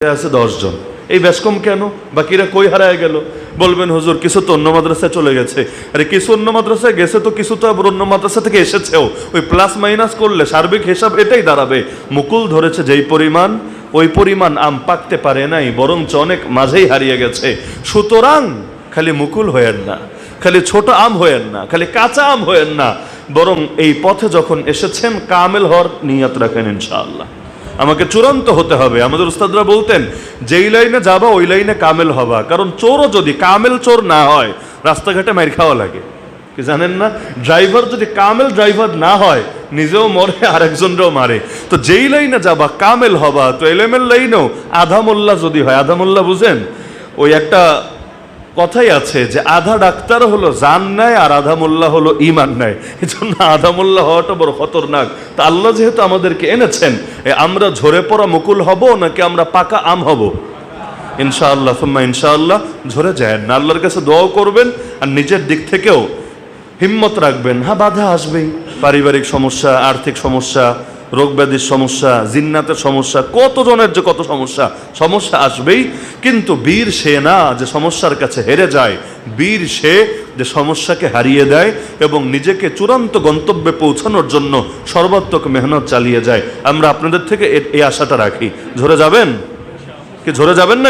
আছে 10 জন। এই বেশ কম কেন? বাকিরা কই হারায় গেল? বলবেন হুজুর কিছু তো অন্য মাদ্রাসায় চলে গেছে। আরে কিছু অন্য মাদ্রাসায় গেছে তো কিছু তো আবার অন্য মাদ্রাসা থেকে এসেছেও। ওই প্লাস মাইনাস করলে সার্বিক হিসাব এটাই দাঁড়াবে। মুকুল ধরেছে যেই পরিমাণ, ওই পরিমাণ আম পাকতে পারে নাই, বরঞ্চ অনেক মাঝেই হারিয়ে গেছে। সুতরাং খালি মুকুল হয়েন না, খালি ছোট আম হয়েন না, খালি কাঁচা আম হয়েন না, বরং এই পথে যখন এসেছেন কামেল হওয়ার নিয়ত রাখেন ইনশাআল্লাহ। আমাকে চূড়ান্ত হতে হবে। আমাদের উস্তাদরা বলতেন যেই লাইনে যাবা ওই লাইনে কামেল হবা, কারণ চোরও যদি কামেল চোর না হয় রাস্তাঘাটে মাইর খাওয়া লাগে। কি জানেন না? ড্রাইভার যদি কামেল ড্রাইভার না হয় নিজেও মরে আর একজনরাও মারে। তো যেই লাইনে যাবা কামেল হবা। তো এলেমের লাইনেও আধা মোল্লা যদি হয়, আধা মোল্লা বুঝেন? ওই একটা কথাই আছে যে আধা ডাক্তার হলো জান নেয় আর আধা মোল্লা হলো ইমান নেয়। এই জন্য আধা মোল্লা হওয়াটা বড় খতরনাক। তা আল্লাহ যেহেতু আমাদেরকে এনেছেন, আমরা ঝরে পড়া মুকুল হব নাকি আমরা পাকা আম হব? ইনশাআল্লাহ সুম্মা ইনশাআল্লাহ ঝরে যায় না। আল্লাহর কাছে দোয়া করবেন আর নিজের দিক থেকেও হিম্মত রাখবেন। হ্যাঁ, বাধা আসবেই, পারিবারিক সমস্যা, আর্থিক সমস্যা, রোগ ব্যাধির সমস্যা, জিন্নাতের সমস্যা, কতজনের যে কত সমস্যা আসবেই। কিন্তু বীর সে না যে সমস্যার কাছে হেরে যায়, বীর সে যে সমস্যাকে হারিয়ে দেয় এবং নিজেকে চূড়ান্ত গন্তব্যে পৌঁছানোর জন্য সর্বাত্মক মেহনত চালিয়ে যায়। আমরা আপনাদের থেকে এই আশাটা রাখি। ঝরে যাবেন কি? ঝরে যাবেন না?